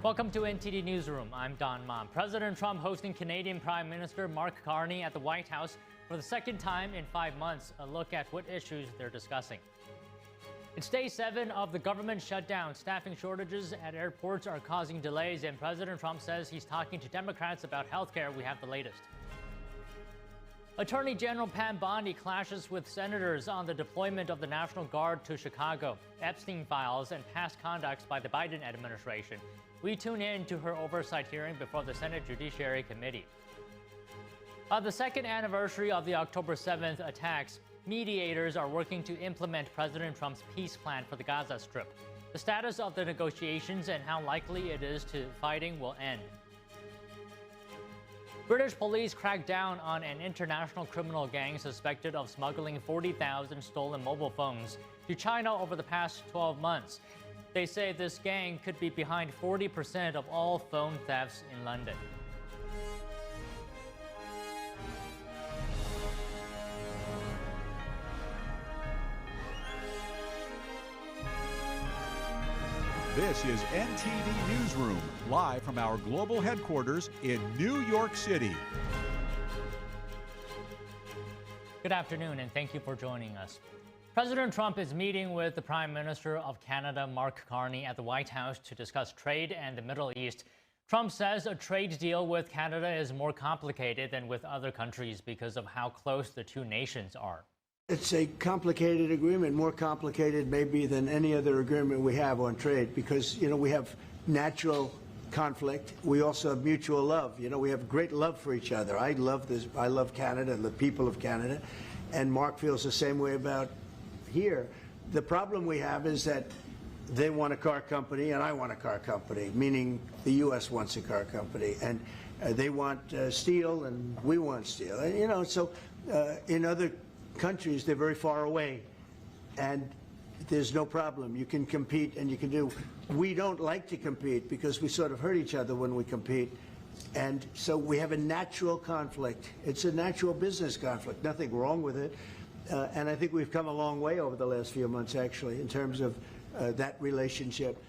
Welcome to NTD Newsroom. I'm Don Mom. President Trump hosting Canadian Prime Minister Mark Carney at the White House for the second time in 5 months. A look at what issues they're discussing. It's day 7 of the government shutdown. Staffing shortages at airports are causing delays, and President Trump says he's talking to Democrats about health care. We have the latest. Attorney General Pam Bondi clashes with senators on the deployment of the National Guard to Chicago, Epstein files, and past conducts by the Biden administration. We tune in to her oversight hearing before the Senate Judiciary Committee. On the second anniversary of the October 7th attacks, mediators are working to implement President Trump's peace plan for the Gaza Strip. The status of the negotiations and how likely it is to fighting will end. British police cracked down on an international criminal gang suspected of smuggling 40,000 stolen mobile phones to China over the past 12 months. They say this gang could be behind 40% of all phone thefts in London. This is NTD Newsroom, live from our global headquarters in New York City. Good afternoon, and thank you for joining us. President Trump is meeting with the Prime Minister of Canada, Mark Carney, at the White House to discuss trade and the Middle East. Trump says a trade deal with Canada is more complicated than with other countries because of how close the two nations are. It's a complicated agreement, more complicated maybe than any other agreement we have on trade because, we have natural conflict. We also have mutual love. We have great love for each other. I love this. I love Canada and the people of Canada. And Mark feels the same way about here. The problem we have is that they want a car company and I want a car company, meaning the U.S. wants a car company. And they want steel and we want steel. And, so in other countries, they're very far away, and there's no problem. You can compete and you can do. We don't like to compete because we sort of hurt each other when we compete, and so we have a natural conflict. It's a natural business conflict. Nothing wrong with it, and I think we've come a long way over the last few months, actually, in terms of that relationship.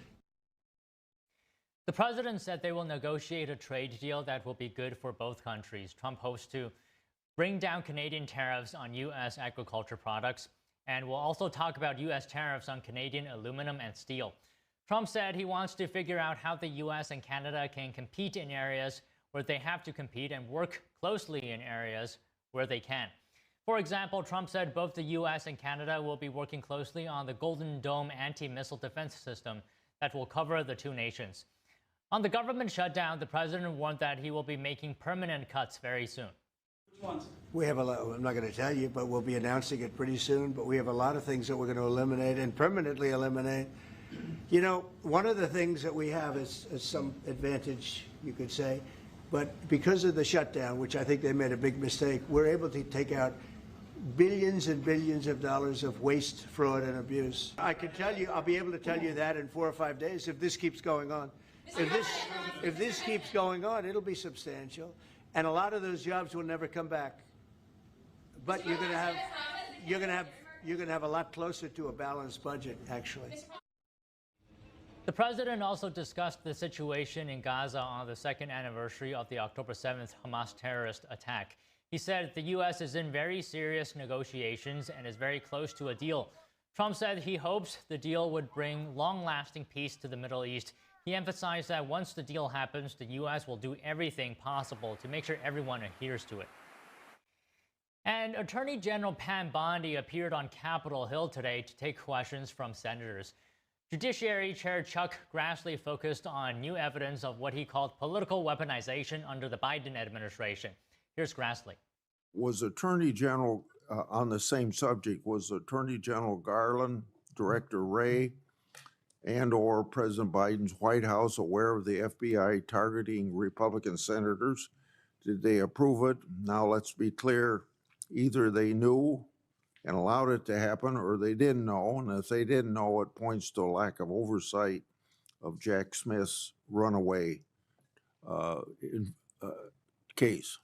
The president said they will negotiate a trade deal that will be good for both countries. Trump hopes to bring down Canadian tariffs on U.S. agriculture products, and we'll also talk about U.S. tariffs on Canadian aluminum and steel. Trump said he wants to figure out how the U.S. and Canada can compete in areas where they have to compete and work closely in areas where they can. For example, Trump said both the U.S. and Canada will be working closely on the Golden Dome anti-missile defense system that will cover the two nations. On the government shutdown, the president warned that he will be making permanent cuts very soon. We have a lot, I'm not going to tell you, but we'll be announcing it pretty soon. But we have a lot of things that we're going to eliminate and permanently eliminate. One of the things that we have is some advantage, you could say. But because of the shutdown, which I think they made a big mistake, we're able to take out billions and billions of dollars of waste, fraud, and abuse. I can tell you, I'll be able to tell you that in 4 or 5 days if this keeps going on. If this keeps going on, it'll be substantial. And a lot of those jobs will never come back. But you're going to have a lot closer to a balanced budget, actually. The president also discussed the situation in Gaza on the second anniversary of the October 7th Hamas terrorist attack. He said the U.S. is in very serious negotiations and is very close to a deal. Trump said he hopes the deal would bring long-lasting peace to the Middle East. He emphasized that once the deal happens, the U.S. will do everything possible to make sure everyone adheres to it. And Attorney General Pam Bondi appeared on Capitol Hill today to take questions from senators. Judiciary Chair Chuck Grassley focused on new evidence of what he called political weaponization under the Biden administration. Here's Grassley. Was Attorney General, on the same subject, was Attorney General Garland, Director Wray, and or President Biden's White House aware of the FBI targeting Republican senators? Did they approve it? Now let's be clear, either they knew and allowed it to happen or they didn't know. And if they didn't know, it points to a lack of oversight of Jack Smith's runaway case.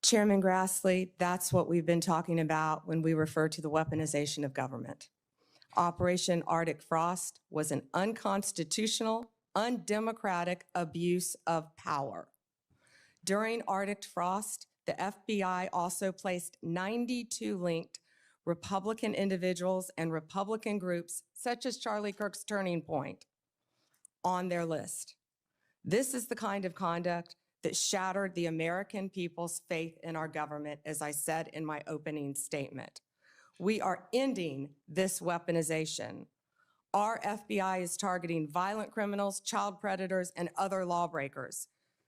Chairman Grassley, that's what we've been talking about when we refer to the weaponization of government. Operation Arctic Frost was an unconstitutional, undemocratic abuse of power. During Arctic Frost, the FBI also placed 92 linked Republican individuals and Republican groups, such as Charlie Kirk's Turning Point, on their list. This is the kind of conduct that shattered the American people's faith in our government, as I said in my opening statement. We are ending this weaponization. Our FBI is targeting violent criminals, child predators, and other lawbreakers,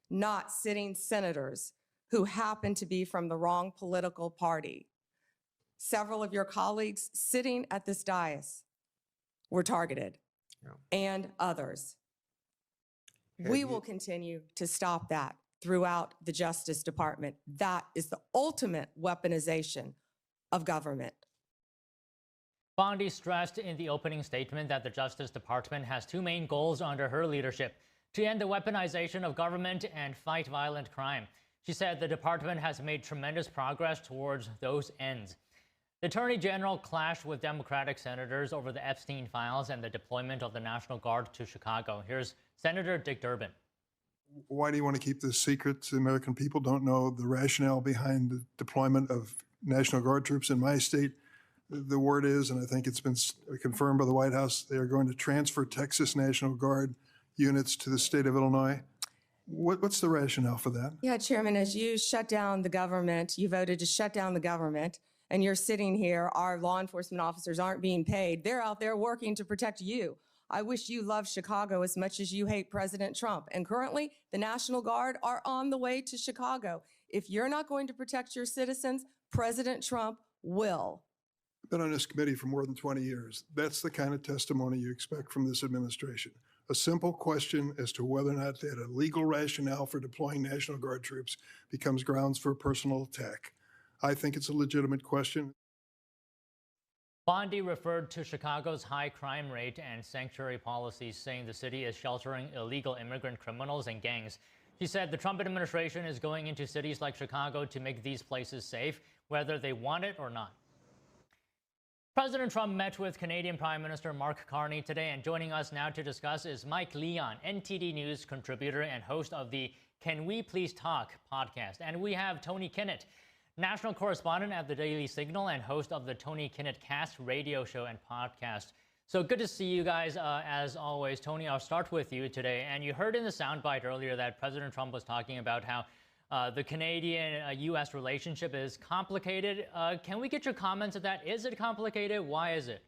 not sitting senators who happen to be from the wrong political party. Several of your colleagues sitting at this dais were targeted, and others. We will continue to stop that throughout the Justice Department. That is the ultimate weaponization of government. Bondi stressed in the opening statement that the Justice Department has two main goals under her leadership: to end the weaponization of government and fight violent crime. She said the department has made tremendous progress towards those ends. The Attorney General clashed with Democratic senators over the Epstein files and the deployment of the National Guard to Chicago. Here's Senator Dick Durbin. Why do you want to keep this secret? The American people don't know the rationale behind the deployment of National Guard troops in my state. The word is, and I think it's been confirmed by the White House, they are going to transfer Texas National Guard units to the state of Illinois. What's the rationale for that? Yeah, Chairman, as you shut down the government, you voted to shut down the government, and you're sitting here, our law enforcement officers aren't being paid. They're out there working to protect you. I wish you loved Chicago as much as you hate President Trump. And currently, the National Guard are on the way to Chicago. If you're not going to protect your citizens, President Trump will. I've been on this committee for more than 20 years. That's the kind of testimony you expect from this administration. A simple question as to whether or not they had a legal rationale for deploying National Guard troops becomes grounds for a personal attack. I think it's a legitimate question. Bondi referred to Chicago's high crime rate and sanctuary policies, saying the city is sheltering illegal immigrant criminals and gangs. She said the Trump administration is going into cities like Chicago to make these places safe, whether they want it or not. President Trump met with Canadian Prime Minister Mark Carney today, and joining us now to discuss is Mike Leon, NTD News contributor and host of the Can We Please Talk podcast. And we have Tony Kinnett, national correspondent at the Daily Signal and host of the Tony Kinnett Cast radio show and podcast. So good to see you guys as always. Tony, I'll start with you today. And you heard in the soundbite earlier that President Trump was talking about how the Canadian-U.S. relationship is complicated. Can we get your comments on that? Is it complicated? Why is it?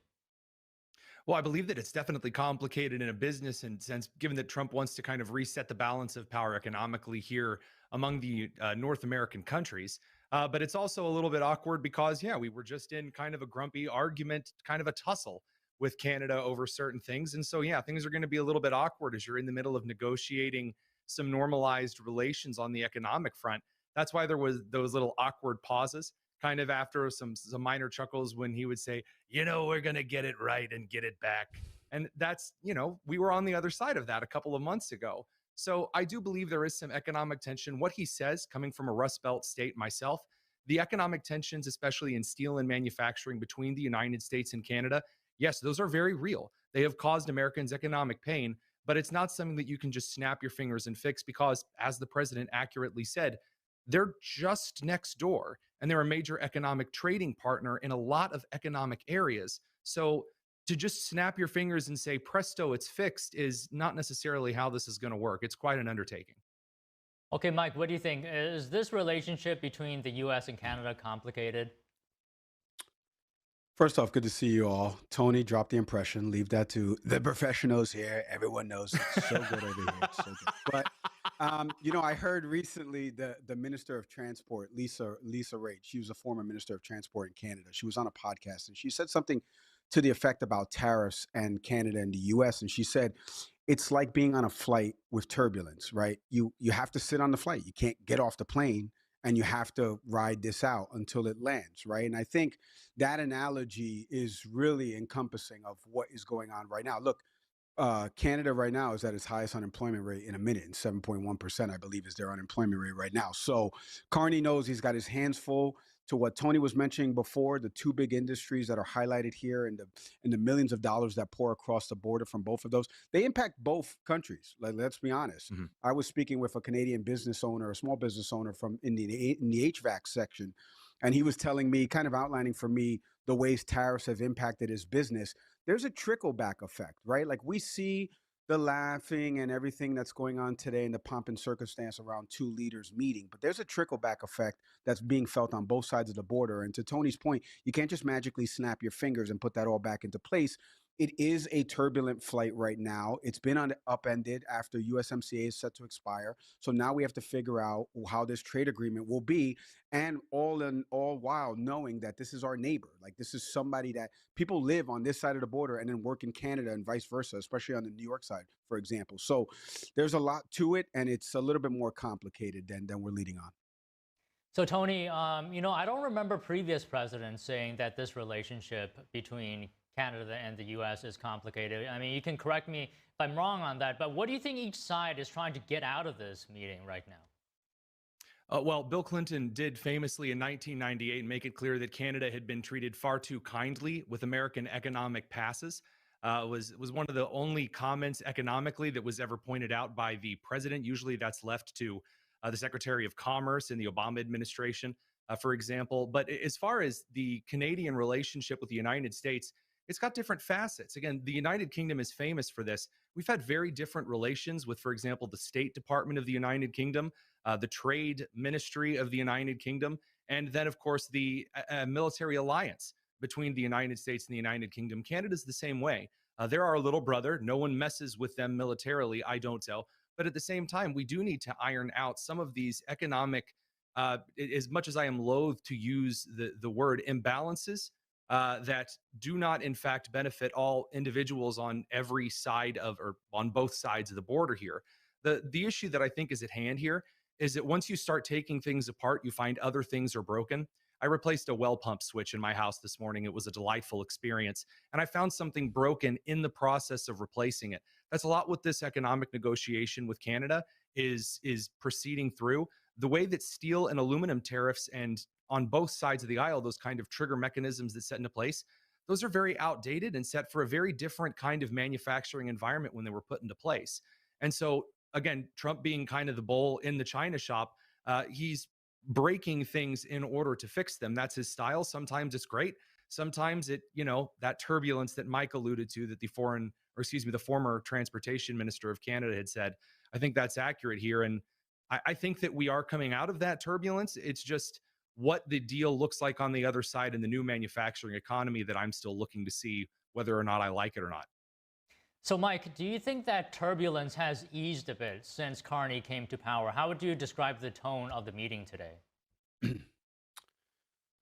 Well, I believe that it's definitely complicated in a business sense, given that Trump wants to kind of reset the balance of power economically here among the North American countries. But it's also a little bit awkward because, yeah, we were just in kind of a grumpy argument, kind of a tussle with Canada over certain things. And so, yeah, things are going to be a little bit awkward as you're in the middle of negotiating some normalized relations on the economic front. That's why there was those little awkward pauses, kind of after some minor chuckles when he would say, you know, we're going to get it right and get it back. And that's, you know, we were on the other side of that a couple of months ago. So I do believe there is some economic tension. What he says, coming from a Rust Belt state myself, the economic tensions, especially in steel and manufacturing between the United States and Canada, yes, those are very real. They have caused Americans economic pain, but it's not something that you can just snap your fingers and fix because, as the president accurately said, they're just next door and they're a major economic trading partner in a lot of economic areas. So to just snap your fingers and say, presto, it's fixed is not necessarily how this is going to work. It's quite an undertaking. Okay, Mike, what do you think? Is this relationship between the U.S. and Canada complicated? First off, good to see you all. Tony, drop the impression. Leave that to the professionals here. Everyone knows it's so good over here. So good. But, you know, I heard recently the Minister of Transport, Lisa Raitt, she was a former Minister of Transport in Canada. She was on a podcast and she said something to the effect about tariffs and Canada and the U.S. And she said, it's like being on a flight with turbulence, right? You have to sit on the flight. You can't get off the plane. And you have to ride this out until it lands, right? And I think that analogy is really encompassing of what is going on right now. Look, Canada right now is at its highest unemployment rate in a minute, and 7.1%, I believe, is their unemployment rate right now. So Carney knows he's got his hands full. to what Tony was mentioning before, the two big industries that are highlighted here and the millions of dollars that pour across the border from both of those, they impact both countries. Like, let's be honest. I was speaking with a Canadian business owner, a small business owner from in the HVAC section, and he was telling me, kind of outlining for me the ways tariffs have impacted his business. There's a trickle back effect, right? Like, we see the laughing and everything that's going on today and the pomp and circumstance around two leaders meeting, but there's a trickle back effect that's being felt on both sides of the border. And to Tony's point, you can't just magically snap your fingers and put that all back into place. It is a turbulent flight right now. It's been upended after USMCA is set to expire. So now we have to figure out how this trade agreement will be, and all while knowing that this is our neighbor. Like, this is somebody that people live on this side of the border and then work in Canada and vice versa, especially on the New York side, for example. So there's a lot to it, and it's a little bit more complicated than we're leading on. So Tony, I don't remember previous presidents saying that this relationship between Canada and the U.S. is complicated. I mean, you can correct me if I'm wrong on that, but what do you think each side is trying to get out of this meeting right now? Well, Bill Clinton did famously in 1998 make it clear that Canada had been treated far too kindly with American economic passes. Was one of the only comments economically that was ever pointed out by the president. Usually that's left to the Secretary of Commerce in the Obama administration, for example. But as far as the Canadian relationship with the United States, it's got different facets. Again, the United Kingdom is famous for this. We've had very different relations with, for example, the State Department of the United Kingdom, the Trade Ministry of the United Kingdom, and then, of course, the military alliance between the United States and the United Kingdom. Canada's the same way. They're our little brother. No one messes with them militarily. I don't so. But at the same time, we do need to iron out some of these economic, as much as I am loath to use the word, imbalances that do not, in fact, benefit all individuals on every side of, or on both sides of the border here. The issue that I think is at hand here is that once you start taking things apart, you find other things are broken. I replaced a well pump switch in my house this morning. It was a delightful experience. And I found something broken in the process of replacing it. That's a lot what this economic negotiation with Canada is proceeding through. The way that steel and aluminum tariffs, and on both sides of the aisle, those kind of trigger mechanisms that set into place, those are very outdated and set for a very different kind of manufacturing environment when they were put into place. And so, again, Trump being kind of the bull in the China shop, he's breaking things in order to fix them. That's his style. Sometimes it's great. Sometimes it, that turbulence that Mike alluded to, that the former transportation minister of Canada had said, I think that's accurate here. And I think that we are coming out of that turbulence. It's just what the deal looks like on the other side in the new manufacturing economy that I'm still looking to see whether or not I like it or not. So, Mike, do you think that turbulence has eased a bit since Carney came to power? How would you describe the tone of the meeting today?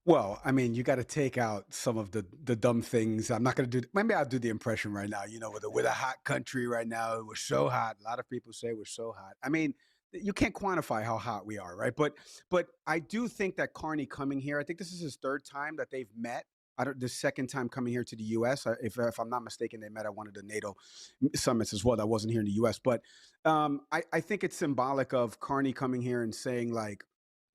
Well, I mean, you got to take out some of the dumb things. I'm not going to do, maybe I'll do the impression right now, with a hot country right now. We're so hot. A lot of people say we're so hot. I mean, you can't quantify how hot we are, right? But I do think that Carney coming here, I think this is his third time that they've met. The second time coming here to the U.S., if I'm not mistaken, they met at one of the NATO summits as well. That wasn't here in the U.S. But I think it's symbolic of Carney coming here and saying, like,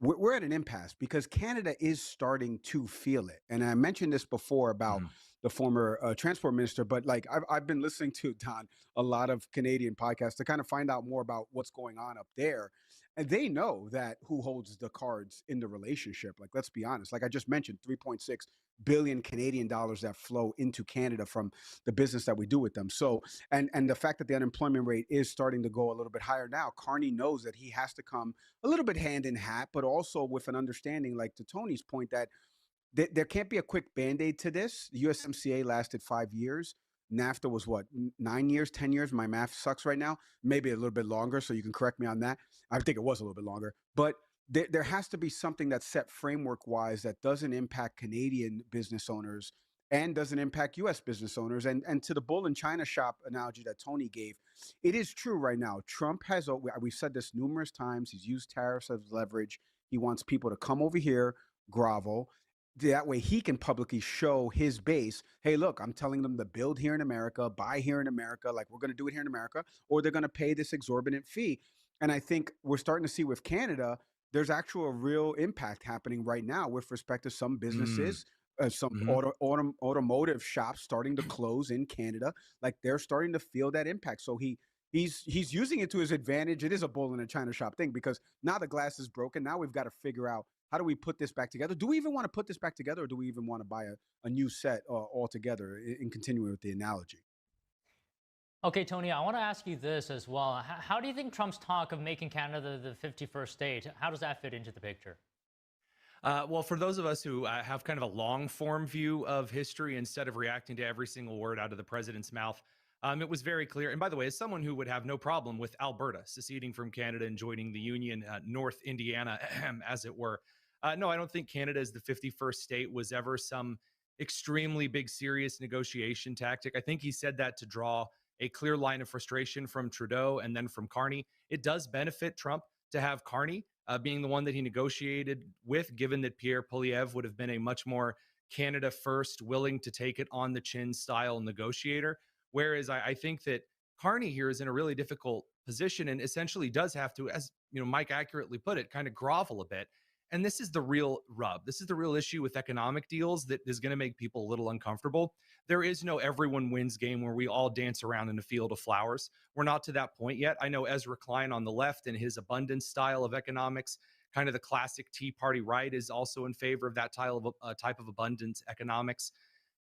we're at an impasse because Canada is starting to feel it. And I mentioned this before about the former transport minister, but like I've been listening to, Don, a lot of Canadian podcasts to kind of find out more about what's going on up there. And they know that who holds the cards in the relationship. Like, let's be honest. Like I just mentioned, 3.6 billion Canadian dollars that flow into Canada from the business that we do with them. So, and the fact that the unemployment rate is starting to go a little bit higher now, Carney knows that he has to come a little bit hand in hat, but also with an understanding, like to Tony's point, that there can't be a quick Band-Aid to this. The USMCA lasted 5 years. NAFTA was what, 9 years, 10 years? My math sucks right now. Maybe a little bit longer, so you can correct me on that. I think it was a little bit longer. But there has to be something that's set framework-wise that doesn't impact Canadian business owners and doesn't impact U.S. business owners. And to the bull in China shop analogy that Tony gave, it is true right now. Trump has, we've said this numerous times, he's used tariffs as leverage. He wants people to come over here, grovel. That way he can publicly show his base, hey, look, I'm telling them to build here in America, buy here in America, like we're going to do it here in America, or they're going to pay this exorbitant fee. And I think we're starting to see with Canada there's actual real impact happening right now with respect to some businesses, some automotive shops starting to close in Canada. Like they're starting to feel that impact. So he's using it to his advantage. It is a bull in a china shop thing, because now the glass is broken. Now we've got to figure out, how do we put this back together? Do we even want to put this back together, or do we even want to buy a new set altogether, in continuing with the analogy? Okay, Tony, I want to ask you this as well. How do you think Trump's talk of making Canada the 51st state, how does that fit into the picture? Well, for those of us who have kind of a long form view of history instead of reacting to every single word out of the president's mouth, it was very clear. And by the way, as someone who would have no problem with Alberta seceding from Canada and joining the Union, North Indiana, as it were, no, I don't think Canada as the 51st state was ever some extremely big, serious negotiation tactic. I think he said that to draw a clear line of frustration from Trudeau and then from Carney. It does benefit Trump to have Carney being the one that he negotiated with, given that Pierre Poilievre would have been a much more Canada first, willing to take it on the chin style negotiator. Whereas I think that Carney here is in a really difficult position and essentially does have to, as Mike accurately put it, kind of grovel a bit. And this is the real rub. This is the real issue with economic deals that is going to make people a little uncomfortable. There is no everyone wins game where we all dance around in a field of flowers. We're not to that point yet. I know Ezra Klein on the left and his abundance style of economics, kind of the classic Tea Party right, is also in favor of that type of abundance economics.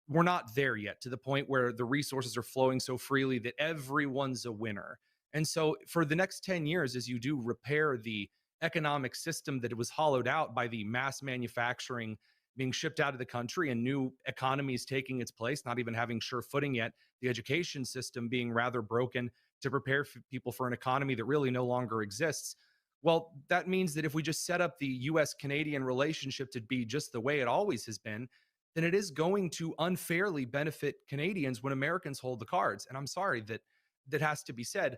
We're not there yet to the point where the resources are flowing so freely that everyone's a winner. And so for the next 10 years, as you do repair the economic system that was hollowed out by the mass manufacturing being shipped out of the country and new economies taking its place, not even having sure footing yet, the education system being rather broken to prepare people for an economy that really no longer exists. Well, that means that if we just set up the US-Canadian relationship to be just the way it always has been, then it is going to unfairly benefit Canadians when Americans hold the cards. And I'm sorry that has to be said.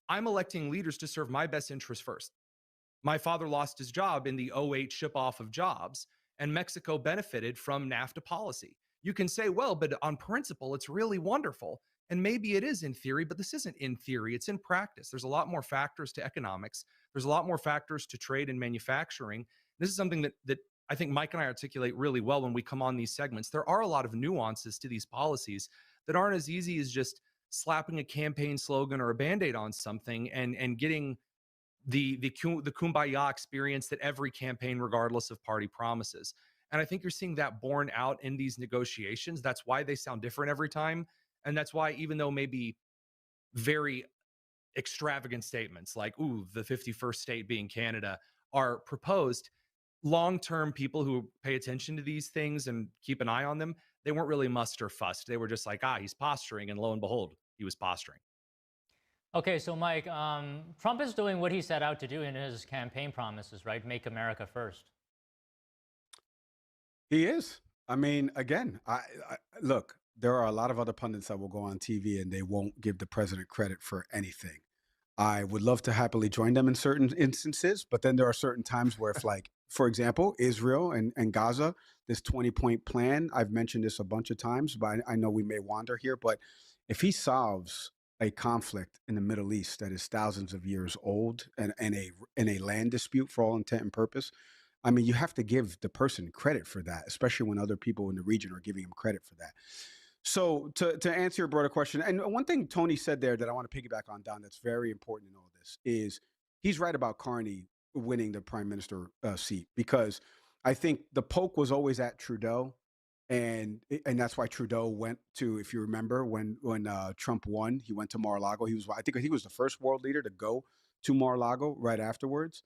I'm electing leaders to serve my best interests first. My father lost his job in the 2008 ship-off of jobs, and Mexico benefited from NAFTA policy. You can say, well, but on principle, it's really wonderful. And maybe it is in theory, but this isn't in theory. It's in practice. There's a lot more factors to economics. There's a lot more factors to trade and manufacturing. This is something that I think Mike and I articulate really well when we come on these segments. There are a lot of nuances to these policies that aren't as easy as just slapping a campaign slogan or a Band-Aid on something and getting the kumbaya experience that every campaign, regardless of party, promises. And I think you're seeing that borne out in these negotiations. That's why they sound different every time. And that's why, even though maybe very extravagant statements like, ooh, the 51st state being Canada are proposed, long-term people who pay attention to these things and keep an eye on them, they weren't really mussed or fussed. They were just like, he's posturing. And lo and behold, he was posturing. Okay, so Mike, Trump is doing what he set out to do in his campaign promises, right? Make America first. He is. I mean, again, I look, there are a lot of other pundits that will go on TV and they won't give the president credit for anything. I would love to happily join them in certain instances, but then there are certain times where if, like, for example, Israel and Gaza, this 20-point plan, I've mentioned this a bunch of times, but I know we may wander here, but if he solves a conflict in the Middle East that is thousands of years old and a land dispute for all intent and purpose, I mean, you have to give the person credit for that, especially when other people in the region are giving him credit for that. So to answer your broader question, and one thing Tony said there that I want to piggyback on, Don, that's very important in all this is he's right about Carney winning the prime minister seat, because I think the poke was always at Trudeau. And that's why Trudeau went to, if you remember, when Trump won, he went to Mar-a-Lago. I think he was the first world leader to go to Mar-a-Lago right afterwards.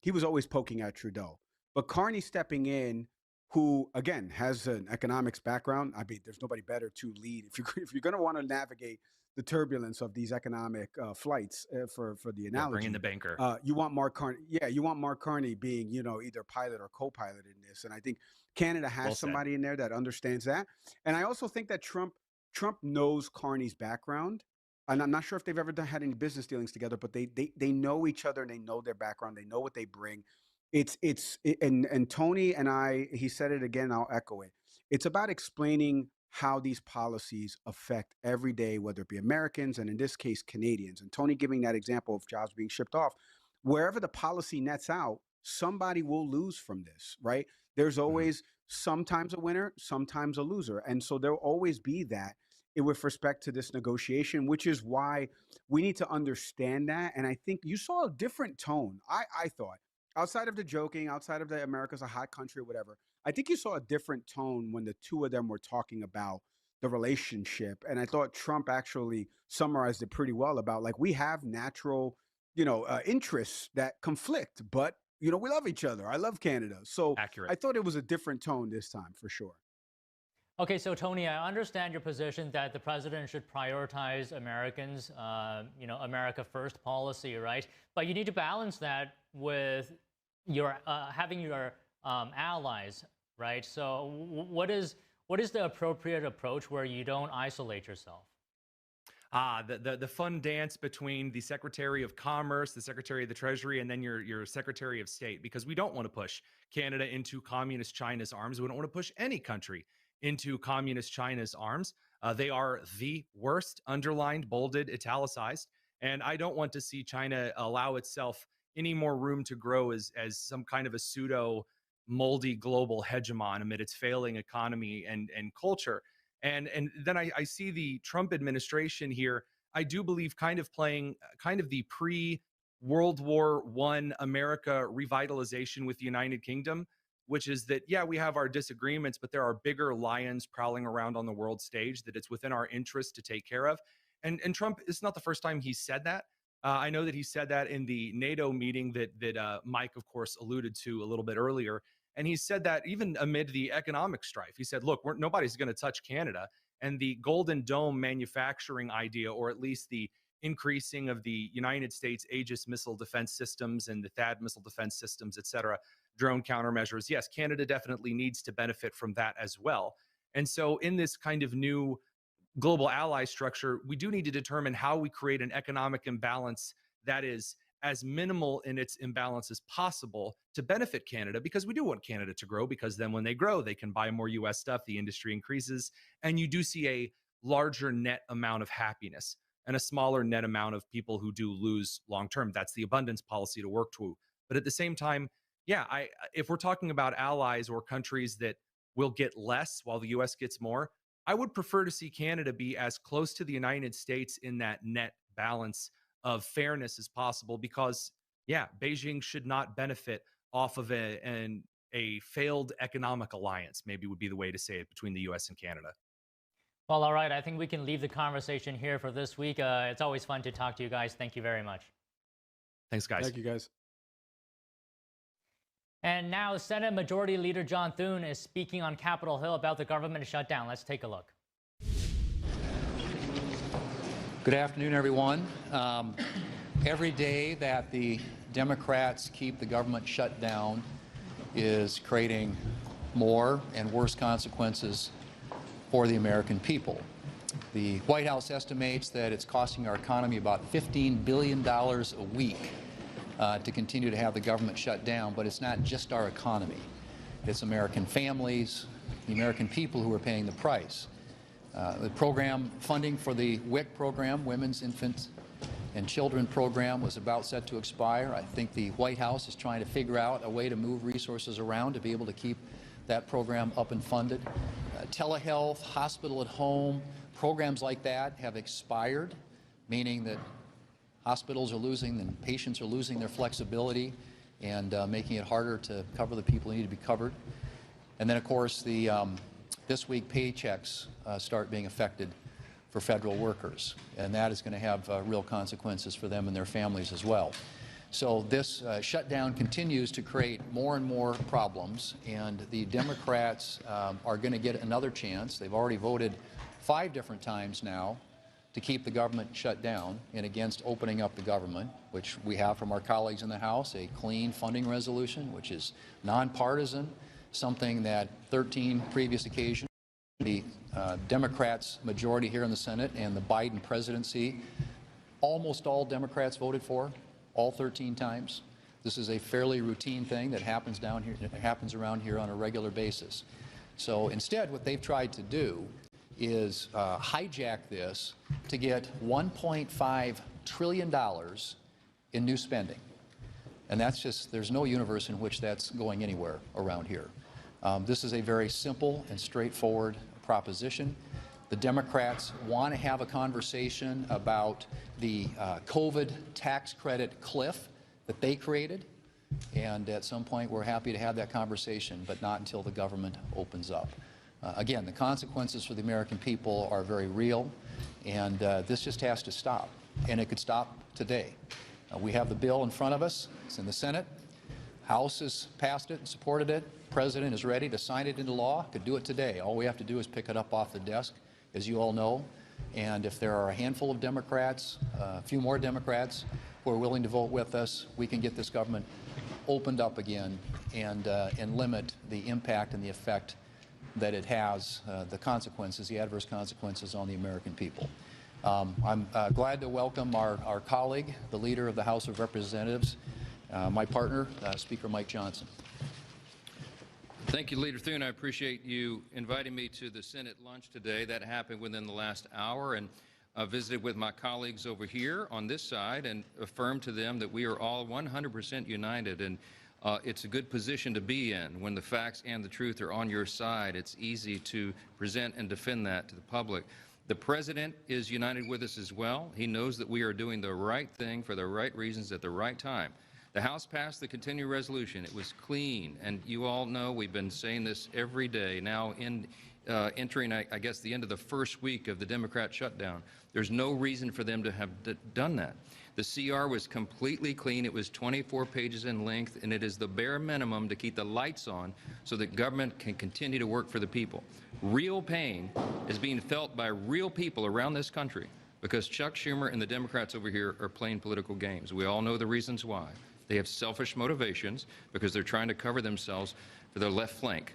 He was always poking at Trudeau. But Carney stepping in, who, again, has an economics background. I mean, there's nobody better to lead. If you're going to want to navigate the turbulence of these economic flights, for the analogy. Bring in the banker. You want Mark Carney. Yeah, you want Mark Carney being, either pilot or co-pilot in this. And I think Canada has somebody in there that understands that. And I also think that Trump knows Carney's background. And I'm not sure if they've ever had any business dealings together, but they know each other and they know their background. They know what they bring. And Tony and I, he said it again, I'll echo it. It's about explaining how these policies affect every day, whether it be Americans and in this case, Canadians. And Tony giving that example of jobs being shipped off. wherever the policy nets out, somebody will lose from this, right? There's always sometimes a winner, sometimes a loser. And so there'll always be that with respect to this negotiation, which is why we need to understand that. And I think you saw a different tone, I thought, outside of the joking, outside of the America's a hot country or whatever. I think you saw a different tone when the two of them were talking about the relationship. And I thought Trump actually summarized it pretty well about, like, we have natural, interests that conflict, but, we love each other. I love Canada. So Accurate. I thought it was a different tone this time for sure. Okay, so Tony, I understand your position that the president should prioritize Americans, America first policy, right? But you need to balance that with your having your allies, right? So what is the appropriate approach where you don't isolate yourself? The fun dance between the Secretary of Commerce, the Secretary of the Treasury, and then your Secretary of State, because we don't want to push Canada into communist China's arms. We don't want to push any country into communist China's arms. They are the worst, underlined, bolded, italicized, and I don't want to see China allow itself any more room to grow as some kind of a pseudo moldy global hegemon amid its failing economy and culture. And then I see the Trump administration here, I do believe, kind of playing kind of the pre-World War I America revitalization with the United Kingdom, which is that, yeah, we have our disagreements, but there are bigger lions prowling around on the world stage that it's within our interest to take care of. And Trump, it's not the first time he said that. I know that he said that in the NATO meeting that Mike, of course, alluded to a little bit earlier. And he said that even amid the economic strife. He said, look, nobody's going to touch Canada. And the Golden Dome manufacturing idea, or at least the increasing of the United States Aegis missile defense systems and the THAAD missile defense systems, et cetera, drone countermeasures. Yes, Canada definitely needs to benefit from that as well. And so in this kind of new global ally structure, we do need to determine how we create an economic imbalance that is as minimal in its imbalance as possible to benefit Canada, because we do want Canada to grow, because then when they grow, they can buy more US stuff, the industry increases, and you do see a larger net amount of happiness and a smaller net amount of people who do lose long term. That's the abundance policy to work to. But at the same time, yeah, if we're talking about allies or countries that will get less while the US gets more, I would prefer to see Canada be as close to the United States in that net balance of fairness as possible, because, yeah, Beijing should not benefit off of a failed economic alliance, maybe would be the way to say it, between the US and Canada. Well, all right, I think we can leave the conversation here for this week. It's always fun to talk to you guys. Thank you very much. Thanks, guys. Thank you, guys. And now Senate Majority Leader John Thune is speaking on Capitol Hill about the government shutdown. Let's take a look. Good afternoon, everyone. Every day that the Democrats keep the government shut down is creating more and worse consequences for the American people. The White House estimates that it's costing our economy about $15 billion a week to continue to have the government shut down, but it's not just our economy. It's American families, the American people who are paying the price. The program funding for the WIC program, Women's, Infants, and Children program, was about set to expire. I think the White House is trying to figure out a way to move resources around to be able to keep that program up and funded. Telehealth, hospital at home, programs like that have expired, meaning that hospitals are losing and patients are losing their flexibility and making it harder to cover the people who need to be covered. And then, of course, the this week paychecks start being affected for federal workers, and that is going to have real consequences for them and their families as well. So this shutdown continues to create more and more problems, and the Democrats are going to get another chance. They've already voted 5 different times now to keep the government shut down and against opening up the government, which we have from our colleagues in the House, a clean funding resolution, which is nonpartisan, something that 13 previous occasions, the Democrats' majority here in the Senate and the Biden presidency, almost all Democrats voted for, all 13 times. This is a fairly routine thing that happens down here, happens around here on a regular basis. So instead, what they've tried to do is hijack this to get $1.5 trillion in new spending. And that's just, there's no universe in which that's going anywhere around here. This is a very simple and straightforward proposition. The Democrats want to have a conversation about the COVID tax credit cliff that they created. And at some point, we're happy to have that conversation, but not until the government opens up. Again, the consequences for the American people are very real, and this just has to stop. And it could stop today. We have the bill in front of us. It's in the Senate. House has passed it and supported it. The President is ready to sign it into law. Could do it today. All we have to do is pick it up off the desk, as you all know. And if there are a handful of Democrats, a few more Democrats who are willing to vote with us, we can get this government opened up again and limit the impact and the effect that it has, the consequences, the adverse consequences on the American people. I'm glad to welcome our colleague, the leader of the House of Representatives, my partner, Speaker Mike Johnson. Thank you, Leader Thune. I appreciate you inviting me to the Senate lunch today. That happened within the last hour, and I visited with my colleagues over here on this side and affirmed to them that we are all 100% united. And it's a good position to be in. When the facts and the truth are on your side, it's easy to present and defend that to the public. The President is united with us as well. He knows that we are doing the right thing for the right reasons at the right time. The House passed the continuing resolution. It was clean, and you all know we've been saying this every day. Now entering, I guess, the end of the first week of the Democrat shutdown, there's no reason for them to have done that. The CR was completely clean. It was 24 pages in length, and it is the bare minimum to keep the lights on so that government can continue to work for the people. Real pain is being felt by real people around this country because Chuck Schumer and the Democrats over here are playing political games. We all know the reasons why. They have selfish motivations because they're trying to cover themselves for their left flank.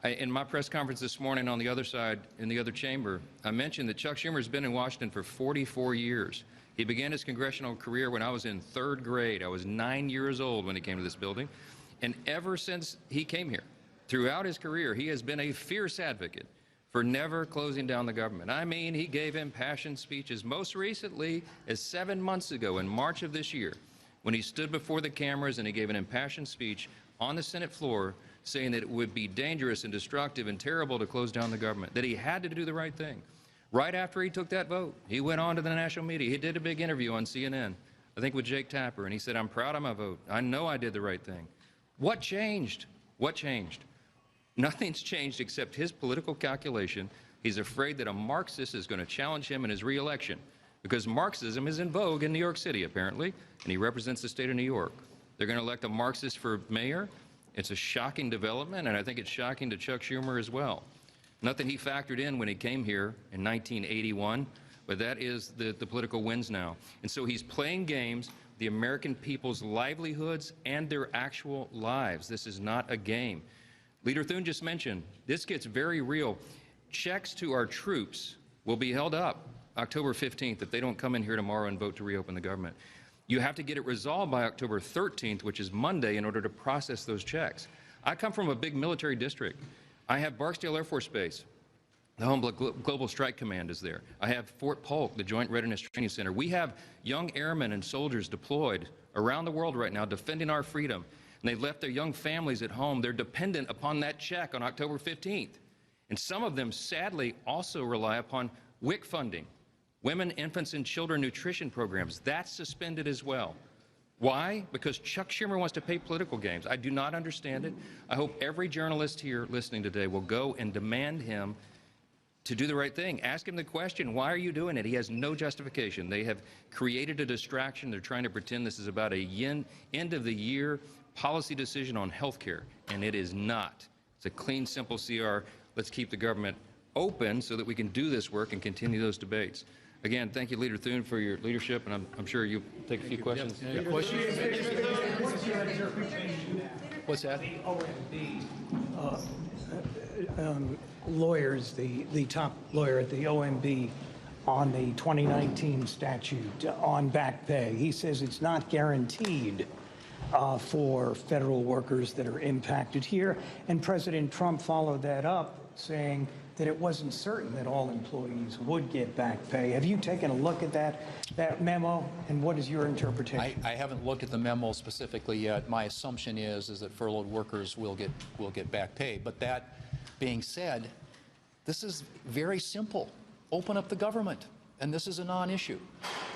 In my press conference this morning on the other side, in the other chamber, I mentioned that Chuck Schumer has been in Washington for 44 years. He began his congressional career when I was in 3rd grade. I was 9 years old when he came to this building. And ever since he came here, throughout his career, he has been a fierce advocate for never closing down the government. I mean, he gave impassioned speeches, most recently as 7 months ago in March of this year, when he stood before the cameras and he gave an impassioned speech on the Senate floor saying that it would be dangerous and destructive and terrible to close down the government, that he had to do the right thing. Right after he took that vote, he went on to the national media. He did a big interview on CNN, I think with Jake Tapper, and he said, "I'm proud of my vote. I know I did the right thing." What changed? What changed? Nothing's changed except his political calculation. He's afraid that a Marxist is going to challenge him in his re-election because Marxism is in vogue in New York City, apparently, and he represents the state of New York. They're going to elect a Marxist for mayor. It's a shocking development, and I think it's shocking to Chuck Schumer as well. Nothing he factored in when he came here in 1981, but that is the political winds now. And so he's playing games, the American people's livelihoods and their actual lives. This is not a game. Leader Thune just mentioned, this gets very real. Checks to our troops will be held up October 15th if they don't come in here tomorrow and vote to reopen the government. You have to get it resolved by October 13th, which is Monday, in order to process those checks. I come from a big military district. I have Barksdale Air Force Base. The Home Global Strike Command is there. I have Fort Polk, the Joint Readiness Training Center. We have young airmen and soldiers deployed around the world right now defending our freedom. And they've left their young families at home. They're dependent upon that check on October 15th. And some of them, sadly, also rely upon WIC funding, Women, Infants, and Children Nutrition Programs. That's suspended as well. Why? Because Chuck Schumer wants to play political games. I do not understand it. I hope every journalist here listening today will go and demand him to do the right thing. Ask him the question, why are you doing it? He has no justification. They have created a distraction. They're trying to pretend this is about a end of the year policy decision on health care, and it is not. It's a clean, simple CR. Let's keep the government open so that we can do this work and continue those debates. Again, thank you, Leader Thune, for your leadership, and I'm sure you'll take a few questions. Yeah, questions? What's that? Lawyers, the top lawyer at the OMB on the 2019 statute on back pay. He says it's not guaranteed for federal workers that are impacted here. And President Trump followed that up saying that it wasn't certain that all employees would get back pay. Have you taken a look at that memo, and what is your interpretation? I haven't looked at the memo specifically yet. My assumption is that furloughed workers will get back pay. But that being said, this is very simple. Open up the government, and this is a non-issue.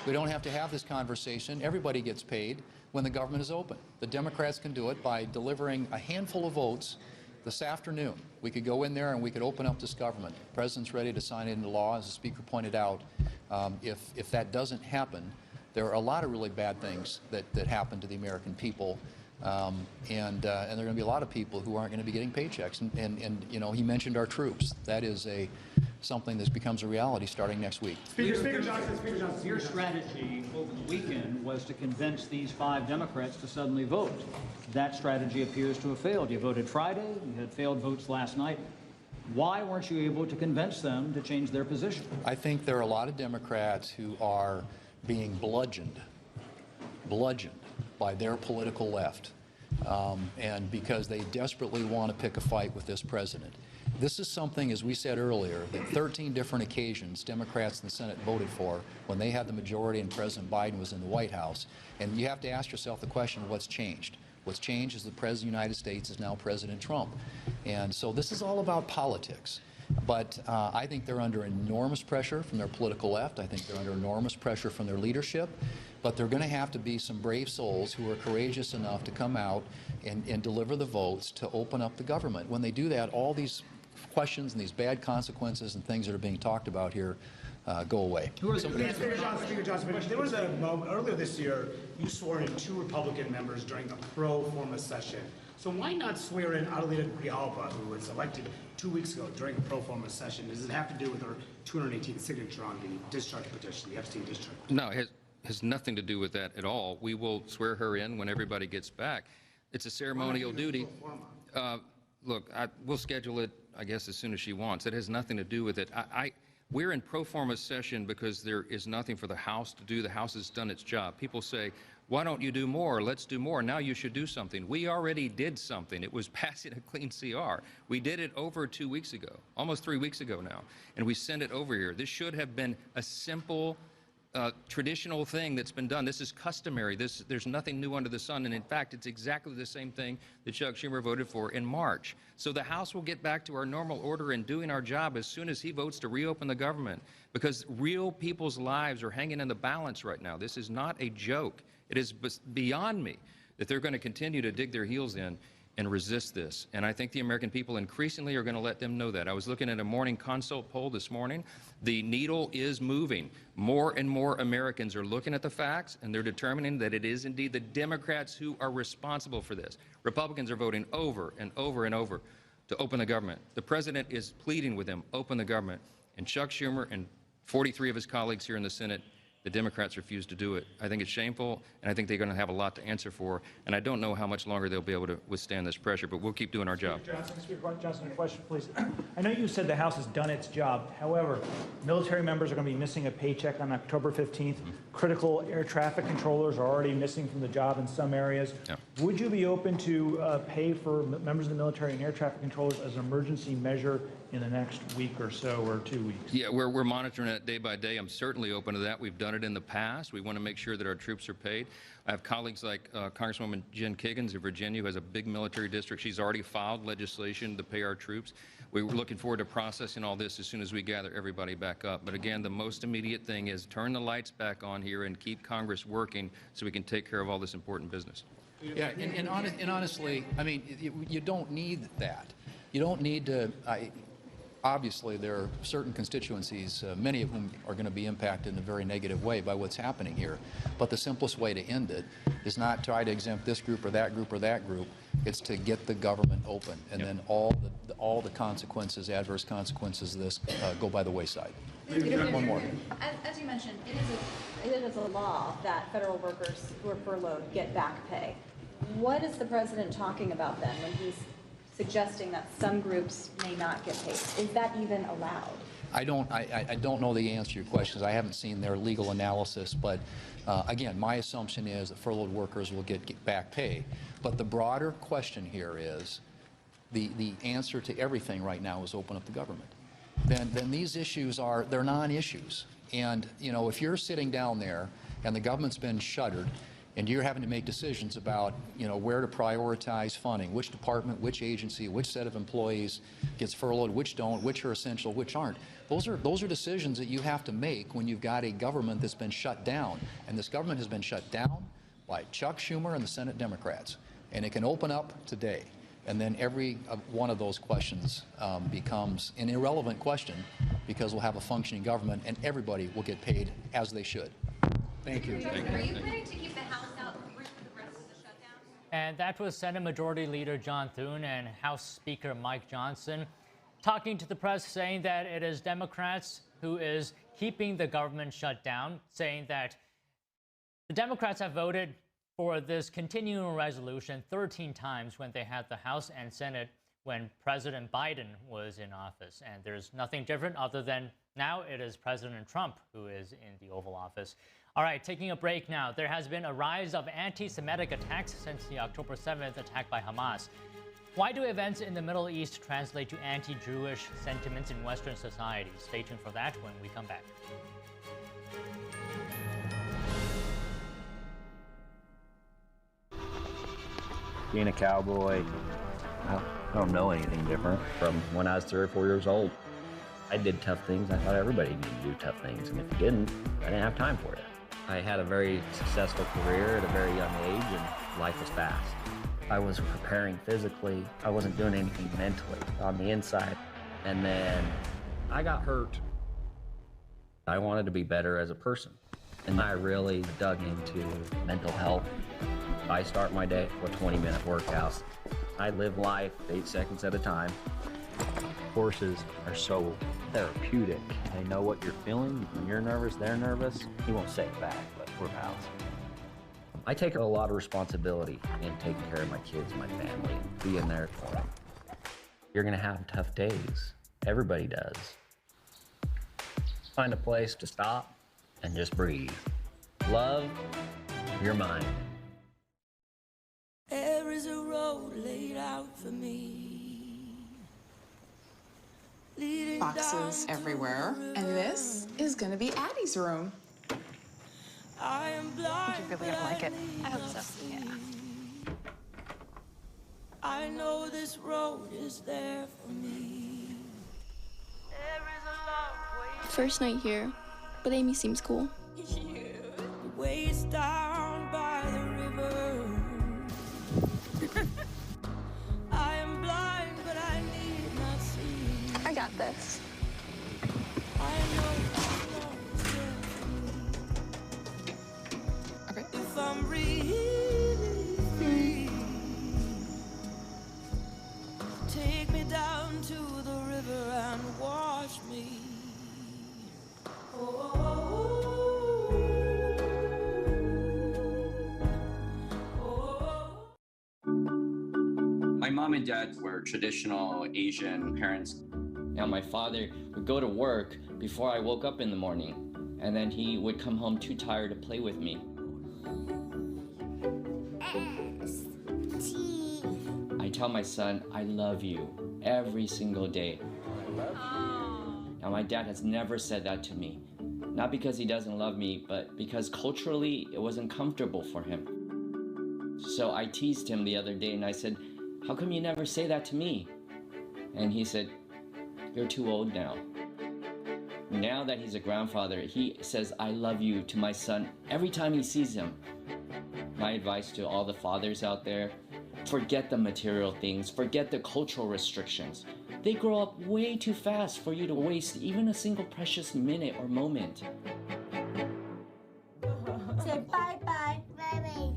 We don't have to have this conversation. Everybody gets paid when the government is open. The Democrats can do it by delivering a handful of votes this afternoon. We could go in there and we could open up this government. The President's ready to sign it into law, as the Speaker pointed out. If that doesn't happen, there are a lot of really bad things that happen to the American people. And there are going to be a lot of people who aren't going to be getting paychecks. And you know, he mentioned our troops. That is something that becomes a reality starting next week. Speaker Johnson, your strategy over the weekend was to convince these 5 Democrats to suddenly vote. That strategy appears to have failed. You voted Friday. You had failed votes last night. Why weren't you able to convince them to change their position? I think there are a lot of Democrats who are being bludgeoned by their political left, and because they desperately want to pick a fight with this president. This is something, as we said earlier, that 13 different occasions Democrats in the Senate voted for when they had the majority and President Biden was in the White House. And you have to ask yourself the question, what's changed? What's changed is the President of the United States is now President Trump. And so this is all about politics. But I think they're under enormous pressure from their political left. I think they're under enormous pressure from their leadership. But they're going to have to be some brave souls who are courageous enough to come out and deliver the votes to open up the government. When they do that, all these questions and these bad consequences and things that are being talked about here go away. Speaker Johnson, there was a moment earlier this year, you swore in 2 Republican members during a pro forma session. So why not swear in Adelita Grijalva, who was elected 2 weeks ago during a pro forma session? Does it have to do with her 218th signature on the discharge petition, the Epstein discharge petition? No, it has nothing to do with that at all. We will swear her in when everybody gets back. It's a ceremonial duty. Look, we'll schedule it, I guess, as soon as she wants. It has nothing to do with it. We're in pro forma session because there is nothing for the House to do. The House has done its job. People say, why don't you do more? Let's do more. Now you should do something. We already did something. It was passing a clean CR. We did it over 2 weeks ago, almost 3 weeks ago now, and we sent it over here. This should have been a simple, traditional thing that's been done. This is customary. There's nothing new under the sun, and in fact, it's exactly the same thing that Chuck Schumer voted for in March. So the House will get back to our normal order in doing our job as soon as he votes to reopen the government, because real people's lives are hanging in the balance right now. This is not a joke. It is beyond me that they're going to continue to dig their heels in and resist this. And I think the American people increasingly are going to let them know that. I was looking at a morning consult poll this morning. The needle is moving. More and more Americans are looking at the facts, and they're determining that it is indeed the Democrats who are responsible for this. Republicans are voting over and over and over to open the government. The president is pleading with them, open the government. And Chuck Schumer and 43 of his colleagues here in the Senate, the Democrats refuse to do it. I think it's shameful, and I think they're going to have a lot to answer for. And I don't know how much longer they'll be able to withstand this pressure, but we'll keep doing our job. Speaker Johnson, a question, please. I know you said the House has done its job. However, military members are going to be missing a paycheck on October 15th. Critical air traffic controllers are already missing from the job in some areas. Yeah. Would you be open to pay for members of the military and air traffic controllers as an emergency measure in the next week or so, or 2 weeks? Yeah, we're monitoring it day by day. I'm certainly open to that. We've done it in the past. We want to make sure that our troops are paid. I have colleagues like Congresswoman Jen Kiggins of Virginia, who has a big military district. She's already filed legislation to pay our troops. We're looking forward to processing all this as soon as we gather everybody back up. But again, the most immediate thing is turn the lights back on here and keep Congress working so we can take care of all this important business. Yeah, and honestly, I mean, you don't need that. You don't need to. Obviously, there are certain constituencies, many of whom are going to be impacted in a very negative way by what's happening here. But the simplest way to end it is not try to exempt this group or that group or that group. It's to get the government open, and then all the consequences, adverse consequences of this, go by the wayside. One more. As you mentioned, it is a law that federal workers who are furloughed get back pay. What is the president talking about then when he's suggesting that some groups may not get paid? Is that even allowed? I don't know the answer to your questions. I haven't seen their legal analysis, but again, my assumption is that furloughed workers will get back pay. But the broader question here is the answer to everything right now is open up the government. then these issues they're non-issues. And, you know, if you're sitting down there and the government's been shuttered and you're having to make decisions about, you know, where to prioritize funding, which department, which agency, which set of employees gets furloughed, which don't, which are essential, which aren't. Those are decisions that you have to make when you've got a government that's been shut down. And this government has been shut down by Chuck Schumer and the Senate Democrats. And it can open up today. And then every one of those questions becomes an irrelevant question because we'll have a functioning government and everybody will get paid as they should. Thank you. Are you planning to keep the House out through the rest of the shutdown? And that was Senate Majority Leader John Thune and House Speaker Mike Johnson talking to the press, saying that it is Democrats who is keeping the government shut down, saying that the Democrats have voted for this continuing resolution 13 times when they had the House and Senate when President Biden was in office. And there's nothing different other than now it is President Trump who is in the Oval Office. All right, taking a break now. There has been a rise of anti-Semitic attacks since the October 7th attack by Hamas. Why do events in the Middle East translate to anti-Jewish sentiments in Western societies? Stay tuned for that when we come back. Being a cowboy, I don't know anything different from when I was 3 or 4 years old. I did tough things. I thought everybody needed to do tough things, and if you didn't, I didn't have time for it. I had a very successful career at a very young age, and life was fast. I was preparing physically. I wasn't doing anything mentally on the inside. And then I got hurt. I wanted to be better as a person, and I really dug into mental health. I start my day with a 20-minute workout. I live life 8 seconds at a time. Horses are so therapeutic. They know what you're feeling. When you're nervous, they're nervous. You won't say it back, but we're pals. I take a lot of responsibility in taking care of my kids, my family, and being there for them. You're gonna have tough days. Everybody does. Find a place to stop and just breathe. Love your mind. There is a road laid out for me. Boxes everywhere. And this is gonna be Addie's room. I am blind, You're really gonna like it. I hope so, yeah. I know this road is there for me. There is a long way. First night here, but Amy seems cool. Ways down by the river. I am blind, but I need not see. I got this. I know this road is there for me. Okay. If I'm really free, take me down to the river and wash me. My mom and dad were traditional Asian parents. Now my father would go to work before I woke up in the morning, and then he would come home too tired to play with me. I tell my son, I love you every single day. Now my dad has never said that to me. Not because he doesn't love me, but because culturally it wasn't comfortable for him. So I teased him the other day and I said, how come you never say that to me? And he said, you're too old now. Now that he's a grandfather, he says, I love you to my son every time he sees him. My advice to all the fathers out there, forget the material things, forget the cultural restrictions. They grow up way too fast for you to waste even a single precious minute or moment. Say bye-bye. Bye-bye.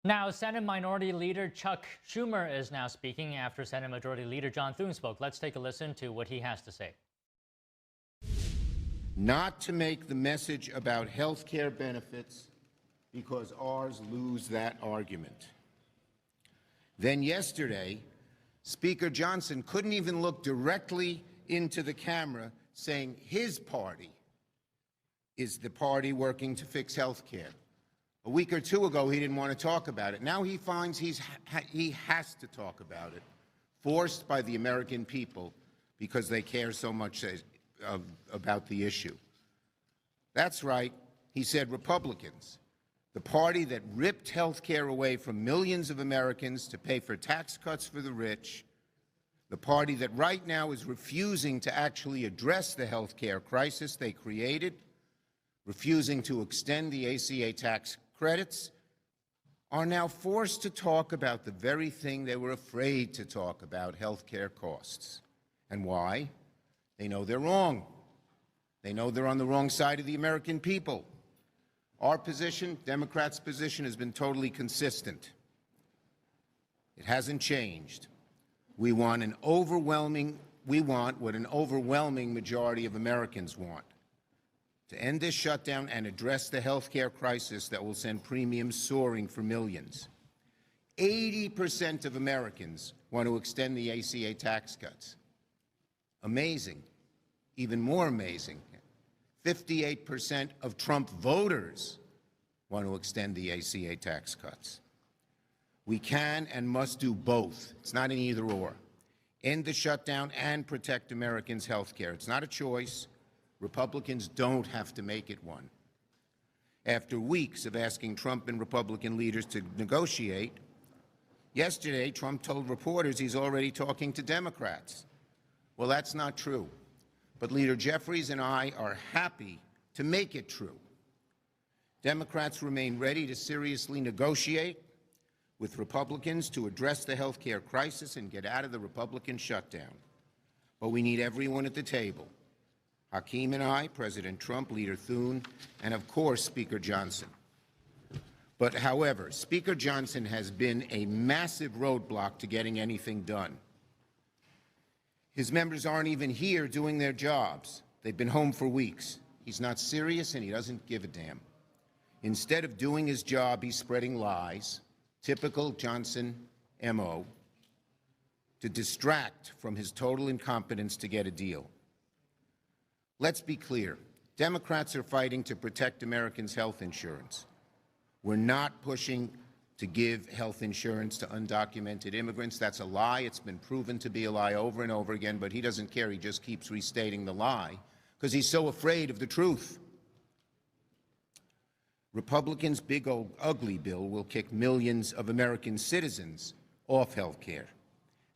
Now, Senate Minority Leader Chuck Schumer is now speaking after Senate Majority Leader John Thune spoke. Let's take a listen to what he has to say. Not to make the message about health care benefits because ours lose that argument. Then yesterday, Speaker Johnson couldn't even look directly into the camera saying his party is the party working to fix health care. A week or two ago, he didn't want to talk about it. Now he finds he has to talk about it, forced by the American people because they care so much about the issue. That's right, he said Republicans, the party that ripped health care away from millions of Americans to pay for tax cuts for the rich, the party that right now is refusing to actually address the health care crisis they created, refusing to extend the ACA tax credits, are now forced to talk about the very thing they were afraid to talk about, health care costs. And why? They know they're wrong. They know they're on the wrong side of the American people. Our position, Democrats' position, has been totally consistent. It hasn't changed. We want what an overwhelming majority of Americans want: to end this shutdown and address the health care crisis that will send premiums soaring for millions. 80% of Americans want to extend the ACA tax cuts. Amazing. Even more amazing, 58% of Trump voters want to extend the ACA tax cuts. We can and must do both. It's not an either-or. End the shutdown and protect Americans' health care. It's not a choice. Republicans don't have to make it one. After weeks of asking Trump and Republican leaders to negotiate, yesterday Trump told reporters he's already talking to Democrats. Well, that's not true. But Leader Jeffries and I are happy to make it true. Democrats remain ready to seriously negotiate with Republicans to address the health care crisis and get out of the Republican shutdown. But we need everyone at the table: Hakeem and I, President Trump, Leader Thune, and of course, Speaker Johnson. But however, Speaker Johnson has been a massive roadblock to getting anything done. His members aren't even here doing their jobs. They've been home for weeks. He's not serious and he doesn't give a damn. Instead of doing his job, he's spreading lies, typical Johnson MO, to distract from his total incompetence to get a deal. Let's be clear. Democrats are fighting to protect Americans' health insurance. We're not pushing to give health insurance to undocumented immigrants. That's a lie. It's been proven to be a lie over and over again, but he doesn't care. He just keeps restating the lie because he's so afraid of the truth. Republicans' big old ugly bill will kick millions of American citizens off health care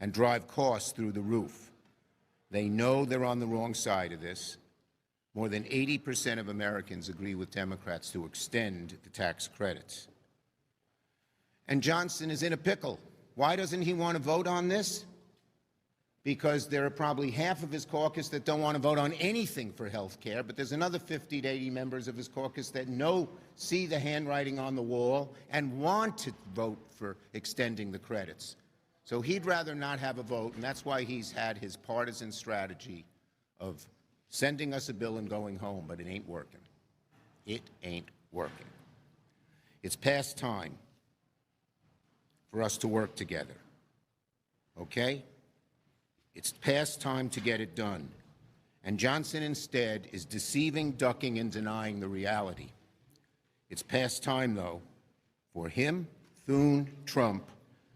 and drive costs through the roof. They know they're on the wrong side of this. More than 80% of Americans agree with Democrats to extend the tax credits. And Johnson is in a pickle. Why doesn't he want to vote on this? Because there are probably half of his caucus that don't want to vote on anything for health care, but there's another 50 to 80 members of his caucus that see the handwriting on the wall and want to vote for extending the credits. So he'd rather not have a vote, and that's why he's had his partisan strategy of sending us a bill and going home, but it ain't working. It ain't working. It's past time for us to work together, okay? It's past time to get it done. And Johnson instead is deceiving, ducking, and denying the reality. It's past time, though, for him, Thune, Trump,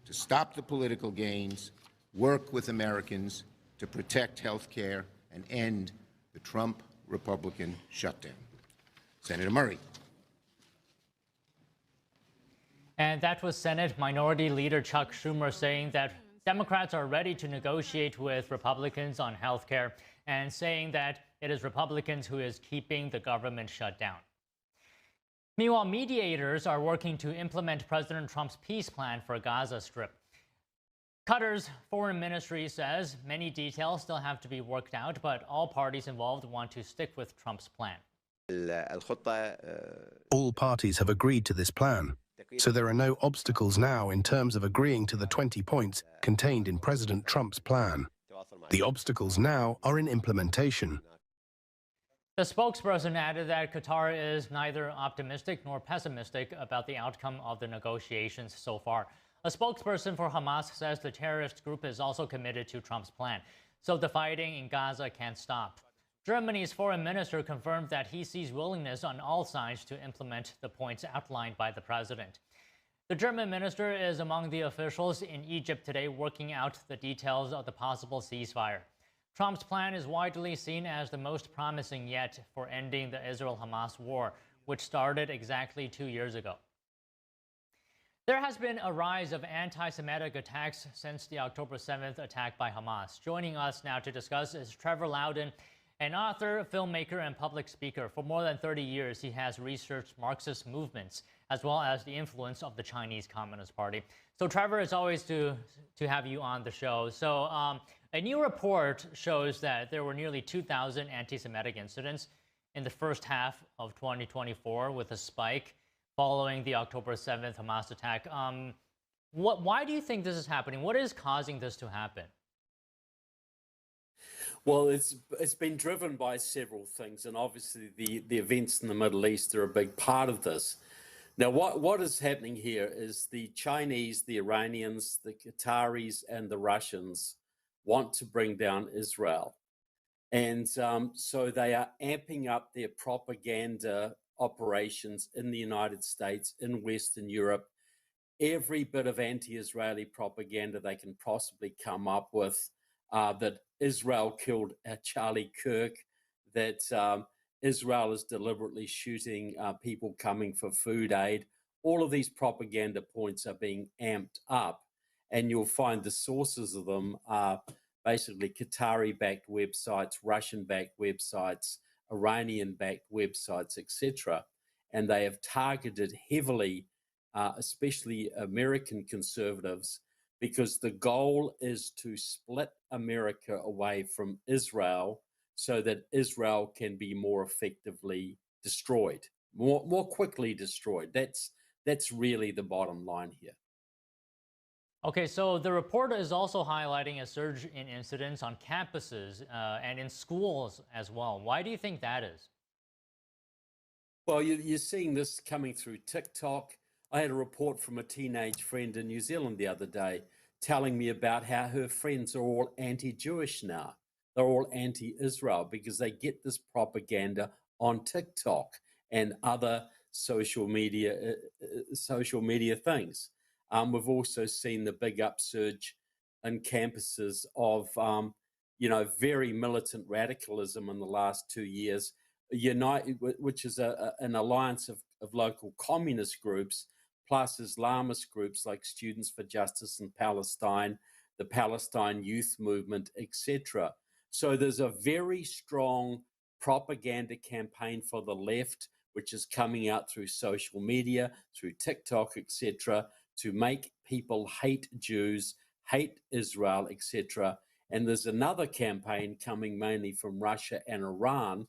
to stop the political gains, work with Americans to protect health care, and end the Trump Republican shutdown. Senator Murray. And that was Senate Minority Leader Chuck Schumer saying that Democrats are ready to negotiate with Republicans on health care and saying that it is Republicans who is keeping the government shut down. Meanwhile, mediators are working to implement President Trump's peace plan for Gaza Strip. Qatar's foreign ministry says many details still have to be worked out, but all parties involved want to stick with Trump's plan. All parties have agreed to this plan, so there are no obstacles now in terms of agreeing to the 20 points contained in President Trump's plan. The obstacles now are in implementation. The spokesperson added that Qatar is neither optimistic nor pessimistic about the outcome of the negotiations so far. A spokesperson for Hamas says the terrorist group is also committed to Trump's plan, so the fighting in Gaza can't stop. Germany's foreign minister confirmed that he sees willingness on all sides to implement the points outlined by the president. The German minister is among the officials in Egypt today working out the details of the possible ceasefire. Trump's plan is widely seen as the most promising yet for ending the Israel-Hamas war, which started exactly 2 years ago. There has been a rise of anti-Semitic attacks since the October 7th attack by Hamas. Joining us now to discuss is Trevor Loudon, an author, filmmaker, and public speaker. For more than 30 years, he has researched Marxist movements as well as the influence of the Chinese Communist Party. So Trevor, it's always to have you on the show. So a new report shows that there were nearly 2,000 anti-Semitic incidents in the first half of 2024, with a spike following the October 7th Hamas attack. Why do you think this is happening? What is causing this to happen? Well, it's been driven by several things, and obviously the events in the Middle East are a big part of this. Now, what is happening here is the Chinese, the Iranians, the Qataris, and the Russians want to bring down Israel. And so they are amping up their propaganda operations in the United States, in Western Europe, every bit of anti-Israeli propaganda they can possibly come up with, that Israel killed Charlie Kirk, that Israel is deliberately shooting people coming for food aid. All of these propaganda points are being amped up, and you'll find the sources of them are basically Qatari-backed websites, Russian-backed websites, Iranian-backed websites, etc. And they have targeted heavily, especially American conservatives, because the goal is to split America away from Israel so that Israel can be more effectively destroyed, more quickly destroyed. That's really the bottom line here. Okay, so the report is also highlighting a surge in incidents on campuses and in schools as well. Why do you think that is? Well, you're seeing this coming through TikTok. I had a report from a teenage friend in New Zealand the other day telling me about how her friends are all anti-Jewish now. They're all anti-Israel because they get this propaganda on TikTok and other social media things. We've also seen the big upsurge in campuses of, very militant radicalism in the last 2 years. Unite, which is an alliance of local communist groups, plus Islamist groups like Students for Justice in Palestine, the Palestine Youth Movement, etc. So there's a very strong propaganda campaign for the left, which is coming out through social media, through TikTok, etc., to make people hate Jews, hate Israel, etc. And there's another campaign coming mainly from Russia and Iran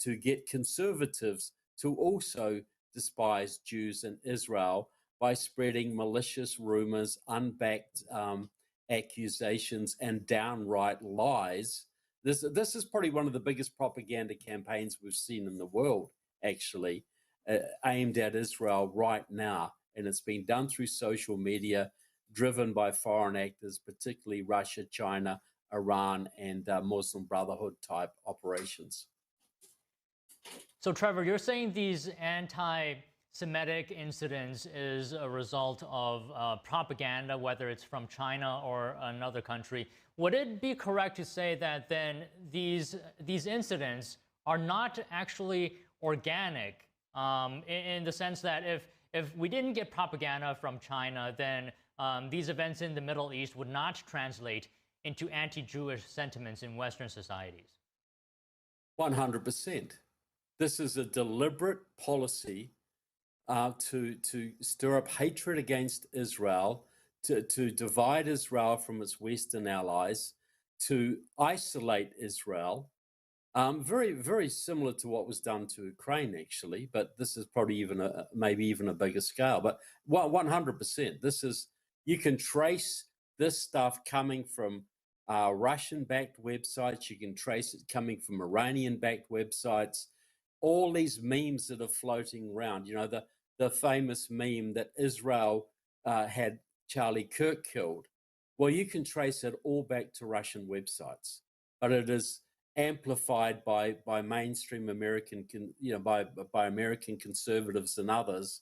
to get conservatives to also despise Jews and Israel by spreading malicious rumors, unbacked accusations, and downright lies. This is probably one of the biggest propaganda campaigns we've seen in the world, actually, aimed at Israel right now. And it's been done through social media, driven by foreign actors, particularly Russia, China, Iran, and Muslim Brotherhood type operations. So, Trevor, you're saying these anti-Semitic incidents is a result of propaganda, whether it's from China or another country. Would it be correct to say that then these incidents are not actually organic, in the sense that if we didn't get propaganda from China, then these events in the Middle East would not translate into anti-Jewish sentiments in Western societies? 100%. This is a deliberate policy to stir up hatred against Israel, to divide Israel from its Western allies, to isolate Israel. Very, very similar to what was done to Ukraine, actually, but this is probably maybe even a bigger scale. But 100%, you can trace this stuff coming from Russian-backed websites. You can trace it coming from Iranian-backed websites. All these memes that are floating around, the famous meme that Israel had Charlie Kirk killed. Well, you can trace it all back to Russian websites, but it is amplified by mainstream American, by American conservatives and others,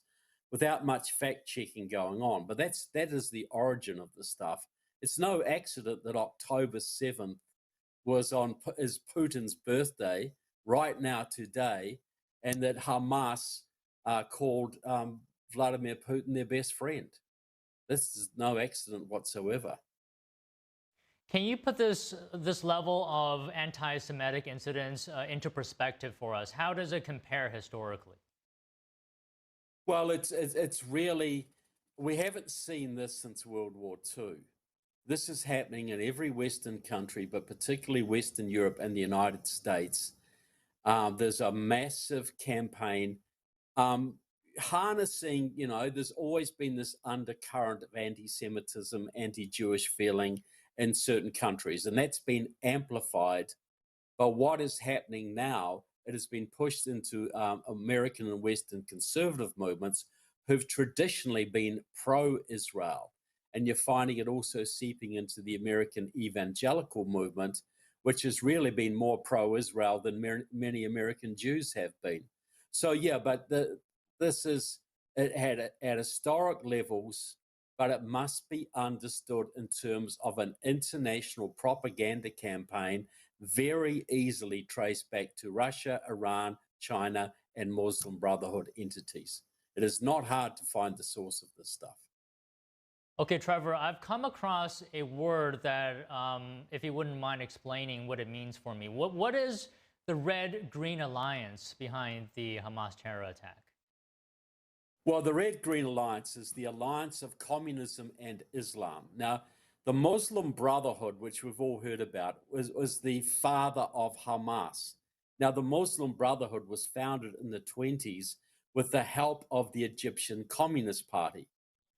without much fact checking going on. But that is the origin of the stuff. It's no accident that October 7th is Putin's birthday right now today, and that Hamas called Vladimir Putin their best friend. This is no accident whatsoever. Can you put this level of anti-Semitic incidents into perspective for us? How does it compare historically? Well, it's really, we haven't seen this since World War II. This is happening in every Western country, but particularly Western Europe and the United States. There's a massive campaign harnessing, there's always been this undercurrent of anti-Semitism, anti-Jewish feeling in certain countries, and that's been amplified. But what is happening now, it has been pushed into American and Western conservative movements who've traditionally been pro-Israel. And you're finding it also seeping into the American evangelical movement, which has really been more pro-Israel than many American Jews have been. So yeah, but this is at historic levels, but it must be understood in terms of an international propaganda campaign, very easily traced back to Russia, Iran, China, and Muslim Brotherhood entities. It is not hard to find the source of this stuff. Okay, Trevor, I've come across a word that, if you wouldn't mind explaining what it means for me. What is the Red-Green Alliance behind the Hamas terror attack? Well, the Red-Green Alliance is the alliance of communism and Islam. Now, the Muslim Brotherhood, which we've all heard about, was the father of Hamas. Now, the Muslim Brotherhood was founded in the 1920s with the help of the Egyptian Communist Party.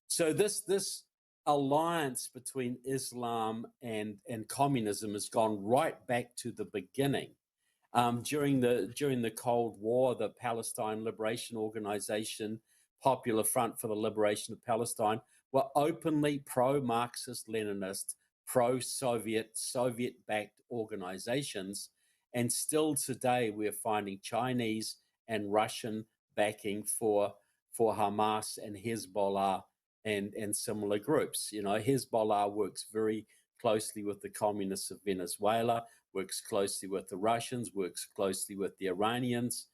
So this alliance between Islam and communism has gone right back to the beginning. During the Cold War, the Palestine Liberation Organization, Popular Front for the Liberation of Palestine, were openly pro-Marxist, Leninist, pro-Soviet, Soviet-backed organizations. And still today, we're finding Chinese and Russian backing for Hamas and Hezbollah and similar groups. Hezbollah works very closely with the communists of Venezuela, works closely with the Russians, works closely with the Iranians.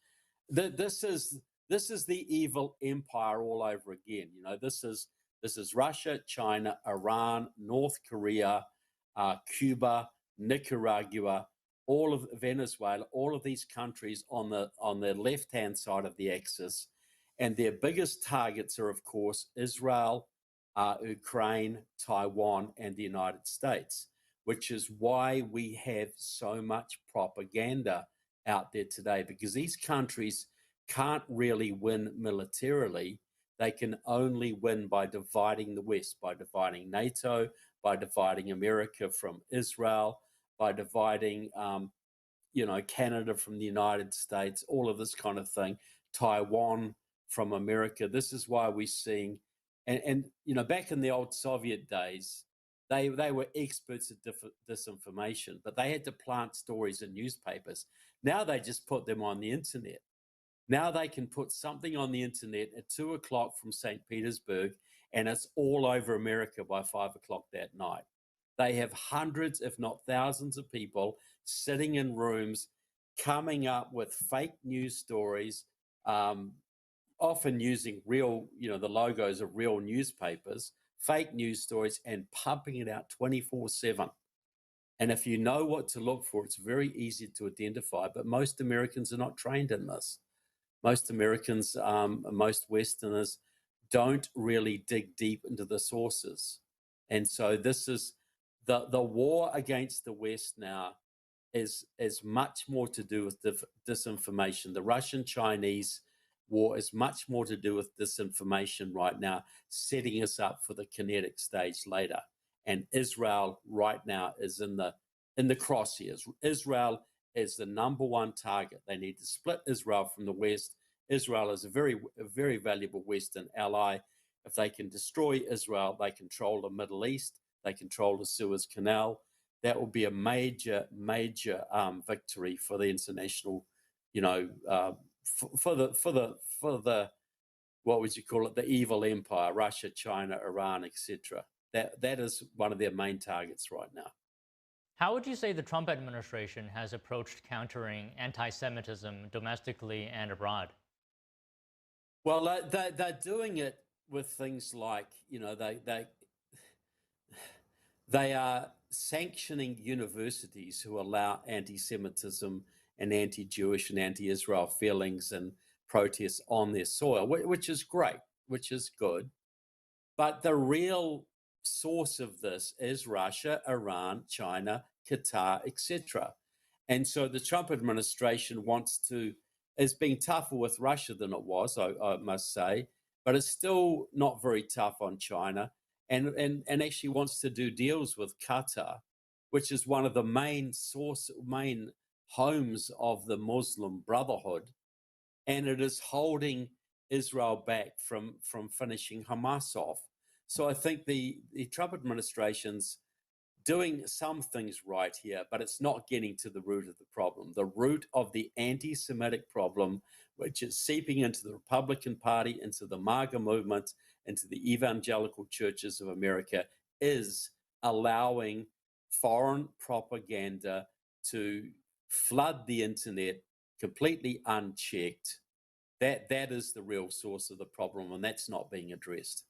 This is the evil empire all over again. This is Russia, China, Iran, North Korea, Cuba, Nicaragua, all of Venezuela, all of these countries on the left-hand side of the axis. And their biggest targets are, of course, Israel, Ukraine, Taiwan, and the United States, which is why we have so much propaganda out there today, because these countries can't really win militarily. They can only win by dividing the West, by dividing NATO, by dividing America from Israel, by dividing, Canada from the United States, all of this kind of thing, Taiwan from America. This is why we're seeing, and back in the old Soviet days, they were experts at disinformation, but they had to plant stories in newspapers. Now they just put them on the internet. Now they can put something on the internet at 2 o'clock from St. Petersburg, and it's all over America by 5 o'clock that night. They have hundreds, if not thousands of people sitting in rooms coming up with fake news stories, often using real, the logos of real newspapers, fake news stories, and pumping it out 24/7. And if you know what to look for, it's very easy to identify, but most Americans are not trained in this. Most Americans, most Westerners don't really dig deep into the sources. And so this is the war against the West now is much more to do with disinformation. The Russian-Chinese war is much more to do with disinformation right now, setting us up for the kinetic stage later. And Israel right now is in the crosshairs. Israel is the #1 target. They need to split Israel from the West. Israel is a very valuable Western ally. If they can destroy Israel, they control the Middle East, they control the Suez Canal, that will be a major victory for the international, for the what would you call it, the evil empire, Russia, China, Iran, etc. That is one of their main targets right now. How would you say the Trump administration has approached countering anti-Semitism domestically and abroad? Well, they're doing it with things like, they are sanctioning universities who allow anti-Semitism and anti-Jewish and anti-Israel feelings and protests on their soil, which is great, which is good. But the real source of this is Russia, Iran, China, Qatar, etc. And so the Trump administration is being tougher with Russia than it was, I must say, but it's still not very tough on China, and actually wants to do deals with Qatar, which is one of the main homes of the Muslim Brotherhood, and it is holding Israel back from finishing Hamas off. So I think the Trump administration's doing some things right here, but it's not getting to the root of the problem. The root of the anti-Semitic problem, which is seeping into the Republican Party, into the MAGA movement, into the evangelical churches of America, is allowing foreign propaganda to flood the internet completely unchecked. That is the real source of the problem, and that's not being addressed.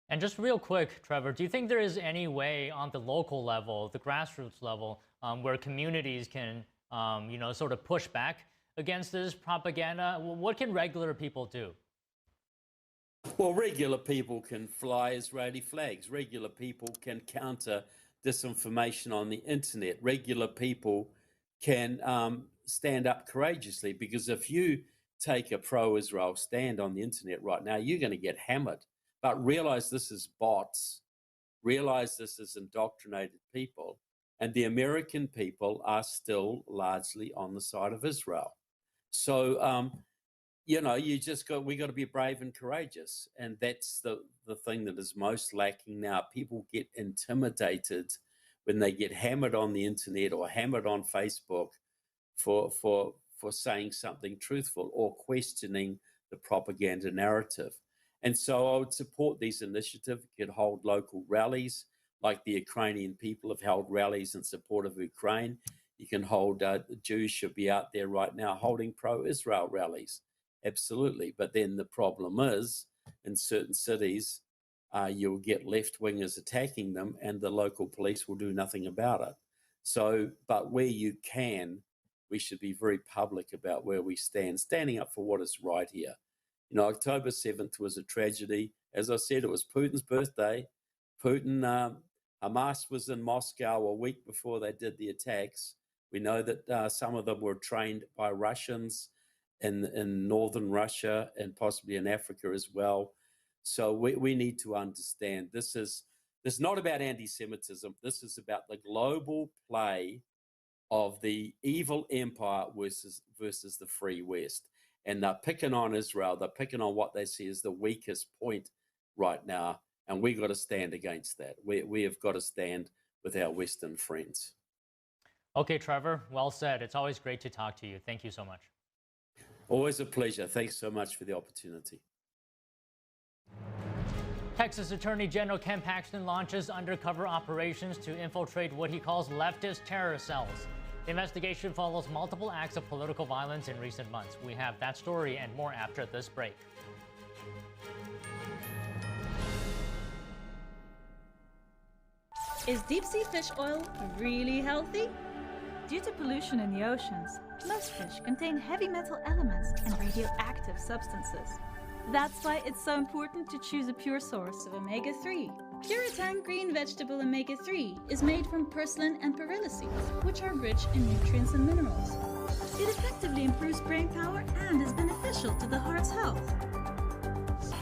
And just real quick, Trevor, do you think there is any way on the local level, the grassroots level, where communities can, sort of push back against this propaganda? What can regular people do? Well, regular people can fly Israeli flags. Regular people can counter disinformation on the internet. Regular people can stand up courageously, because if you take a pro-Israel stand on the internet right now, you're going to get hammered. But realize this is bots, realize this is indoctrinated people, and the American people are still largely on the side of Israel. So, we got to be brave and courageous. And that's the thing that is most lacking now. People get intimidated when they get hammered on the internet or hammered on Facebook for saying something truthful or questioning the propaganda narrative. And so I would support these initiatives. You could hold local rallies, like the Ukrainian people have held rallies in support of Ukraine. You can hold, the Jews should be out there right now holding pro-Israel rallies. Absolutely. But then the problem is, in certain cities, you'll get left-wingers attacking them, and the local police will do nothing about it. So, but where you can, we should be very public about where we stand, standing up for what is right here. October 7th was a tragedy. As I said, it was Putin's birthday. Hamas was in Moscow a week before they did the attacks. We know that some of them were trained by Russians in northern Russia and possibly in Africa as well. So we need to understand this is not about anti-Semitism. This is about the global play of the evil empire versus the free West. And they're picking on Israel. They're picking on what they see as the weakest point right now. And we've got to stand against that. We have got to stand with our Western friends. Okay, Trevor, well said. It's always great to talk to you. Thank you so much. Always a pleasure. Thanks so much for the opportunity. Texas Attorney General Ken Paxton launches undercover operations to infiltrate what he calls leftist terror cells. The investigation follows multiple acts of political violence in recent months. We have that story and more after this break. Is deep-sea fish oil really healthy? Due to pollution in the oceans, most fish contain heavy metal elements and radioactive substances. That's why it's so important to choose a pure source of omega-3. Puritan Green Vegetable Omega-3 is made from purslane and perilla seeds, which are rich in nutrients and minerals. It effectively improves brain power and is beneficial to the heart's health.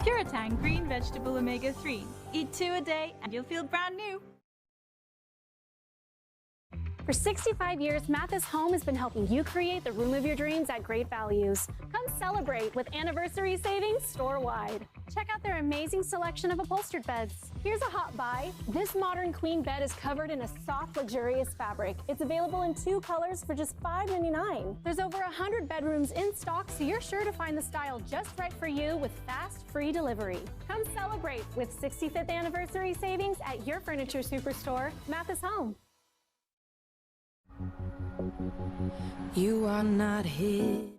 Puritan Green Vegetable Omega-3. Eat 2 a day and you'll feel brand new. For 65 years, Mathis Home has been helping you create the room of your dreams at great values. Come celebrate with anniversary savings store-wide. Check out their amazing selection of upholstered beds. Here's a hot buy. This modern queen bed is covered in a soft, luxurious fabric. It's available in 2 colors for just $5.99. There's over 100 bedrooms in stock, so you're sure to find the style just right for you with fast, free delivery. Come celebrate with 65th anniversary savings at your furniture superstore, Mathis Home. You are not hid.